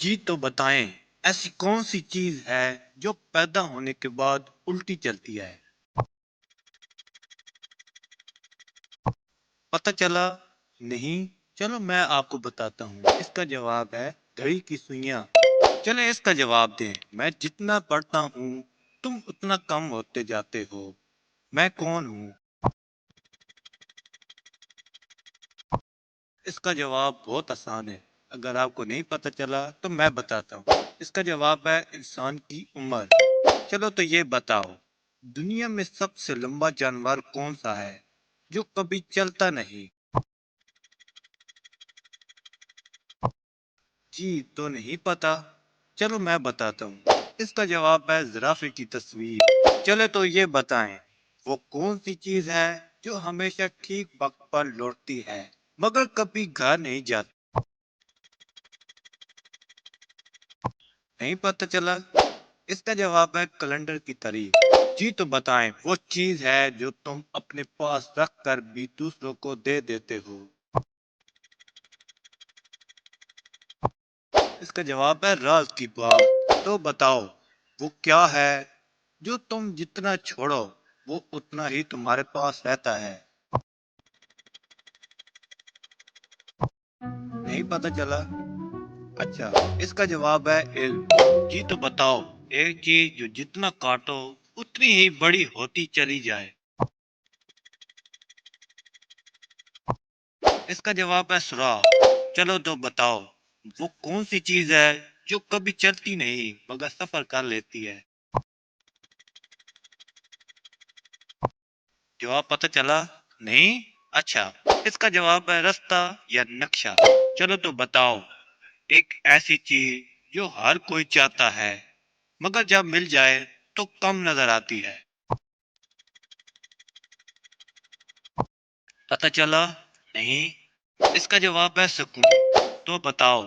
जी तो बताएं, ऐसी कौन सी चीज है जो पैदा होने के बाद उल्टी चलती है? पता चला? नहीं। चलो मैं आपको बताता हूँ। इसका जवाब है घड़ी की सुइयां। चले इसका जवाब दें। मैं जितना पढ़ता हूँ तुम उतना कम होते जाते हो। मैं कौन हूँ? इसका जवाब बहुत आसान है। अगर आपको नहीं पता चला तो मैं बताता हूँ। इसका जवाब है इंसान की उम्र। चलो तो ये बताओ, दुनिया में सबसे लंबा जानवर कौन सा है जो कभी चलता नहीं? जी तो नहीं पता। चलो मैं बताता हूँ। इसका जवाब है जिराफे की तस्वीर। चलो तो ये बताएं, वो कौन सी चीज है जो हमेशा ठीक वक्त पर लौटती है मगर कभी घर नहीं जाती? नहीं पता चला? इसका जवाब है कैलेंडर की तारीख। जी तो बताएं, वो चीज है जो तुम अपने पास रख कर भी दूसरों को दे देते हो। इसका जवाब है राज की बात। तो बताओ, वो क्या है जो तुम जितना छोड़ो वो उतना ही तुम्हारे पास रहता है? नहीं पता चला? अच्छा, इसका जवाब है इल्म। जी तो बताओ, एक चीज जो जितना काटो उतनी ही बड़ी होती चली जाए। इसका जवाब है सुराख। चलो तो बताओ, वो कौन सी चीज है जो कभी चलती नहीं मगर सफर कर लेती है? जवाब पता चला? नहीं? अच्छा, इसका जवाब है रास्ता या नक्शा। चलो तो बताओ, एक ऐसी चीज जो हर कोई चाहता है मगर जब मिल जाए तो कम नजर आती है। पता चला? नहीं? इसका जवाब है सुकून। तो बताओ,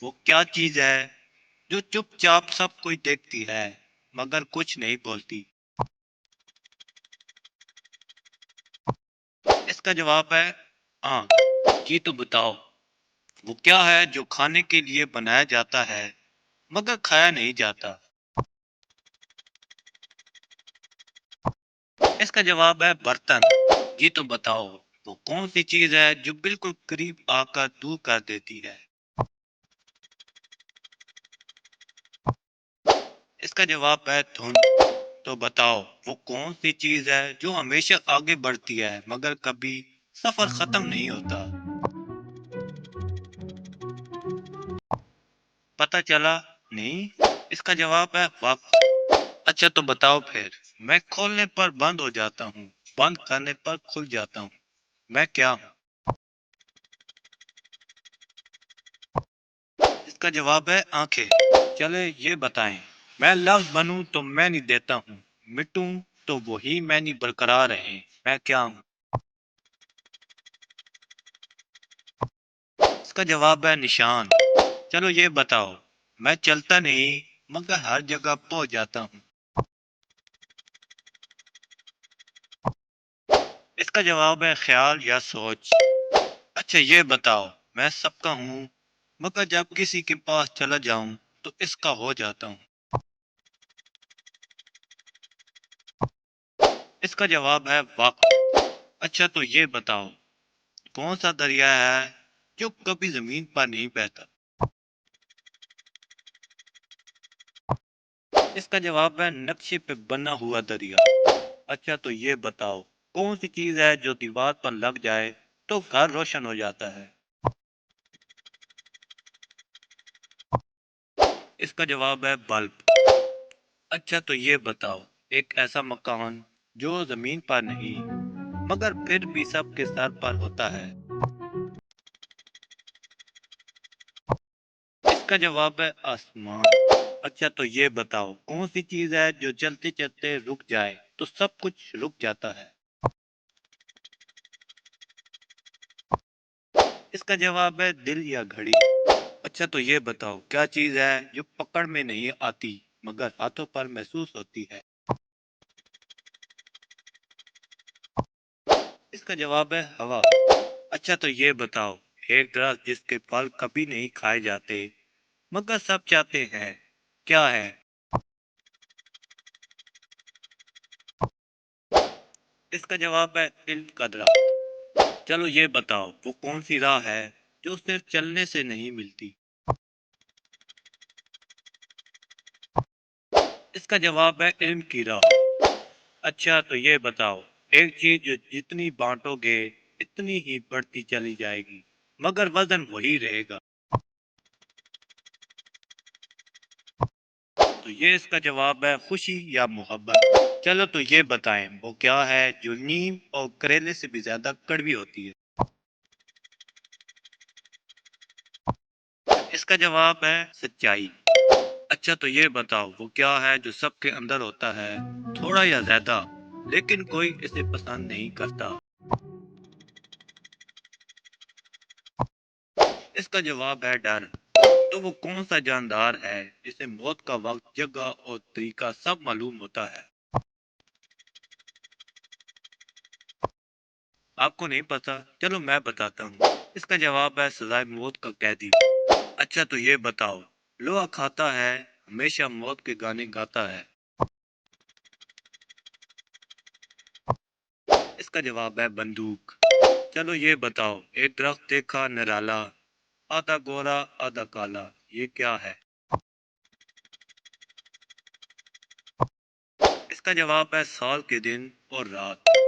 वो क्या चीज है जो चुपचाप सब कुछ देखती है मगर कुछ नहीं बोलती? इसका जवाब है आँख। जी तो बताओ, वो क्या है जो खाने के लिए बनाया जाता है मगर खाया नहीं जाता? इसका जवाब है बर्तन। जी तो बताओ, वो कौन सी चीज है जो बिल्कुल करीब आकर दूर कर देती है? इसका जवाब है धुंध। तो बताओ, वो कौन सी चीज है जो हमेशा आगे बढ़ती है मगर कभी सफर खत्म नहीं होता? पता चला? नहीं? इसका जवाब है वक्त। अच्छा तो बताओ फिर, मैं खोलने पर बंद हो जाता हूँ, बंद करने पर खुल जाता हूँ। मैं क्या हूँ? इसका जवाब है आंखें। चले ये बताएं, मैं लफ्ज बनूं तो मैं नहीं देता हूँ, मिटूं तो वही मैं नहीं बरकरार रहे। मैं क्या हूँ? इसका जवाब है निशान। चलो ये बताओ, मैं चलता नहीं मगर हर जगह पहुंच जाता हूँ। इसका जवाब है ख्याल या सोच। अच्छा ये बताओ, मैं सबका हूँ मगर जब किसी के पास चला जाऊं तो इसका हो जाता हूँ। इसका जवाब है वक्त। अच्छा तो ये बताओ, कौन सा दरिया है जो कभी जमीन पर नहीं बहता? इसका जवाब है नक्शे पे बना हुआ दरिया। अच्छा तो ये बताओ, कौन सी चीज है जो दीवार पर लग जाए तो घर रोशन हो जाता है? इसका जवाब है बल्ब। अच्छा तो ये बताओ, एक ऐसा मकान जो जमीन पर नहीं मगर फिर भी सबके सर पर होता है? इसका जवाब है आसमान। अच्छा तो ये बताओ, कौन सी चीज है जो चलते चलते रुक जाए तो सब कुछ रुक जाता है? इसका जवाब है दिल या घड़ी। अच्छा तो ये बताओ, क्या चीज है जो पकड़ में नहीं आती मगर हाथों पर महसूस होती है? इसका जवाब है हवा। अच्छा तो ये बताओ, एक दरख्त जिसके फल कभी नहीं खाए जाते مگر سب چاہتے ہیں کیا ہے؟ اس کا جواب ہے علم کا درخت۔ چلو یہ بتاؤ وہ کون سی راہ ہے جو صرف چلنے سے نہیں ملتی؟ اس کا جواب ہے علم کی راہ۔ اچھا تو یہ بتاؤ، ایک چیز جو جتنی بانٹو گے اتنی ہی بڑھتی چلی جائے گی مگر وزن وہی رہے گا، تو یہ اس کا جواب ہے خوشی یا محبت۔ چلو تو یہ بتائیں وہ کیا ہے جو نیم اور کریلے سے بھی زیادہ کڑوی ہوتی ہے؟ اس کا جواب ہے سچائی۔ اچھا تو یہ بتاؤ وہ کیا ہے جو سب کے اندر ہوتا ہے تھوڑا یا زیادہ، لیکن کوئی اسے پسند نہیں کرتا؟ اس کا جواب ہے ڈر۔ تو وہ کون سا جاندار ہے جسے موت کا وقت، جگہ اور طریقہ سب معلوم ہوتا ہے؟ آپ کو نہیں پتا؟ چلو میں بتاتا ہوں، اس کا جواب ہے سزائے موت کا قیدی۔ اچھا تو یہ بتاؤ لوہا کھاتا ہے ہمیشہ موت کے گانے گاتا ہے؟ اس کا جواب ہے بندوق۔ چلو یہ بتاؤ ایک درخت دیکھا نرالا، آدھا گورا آدھا کالا، یہ کیا ہے؟ اس کا جواب ہے سال کے دن اور رات۔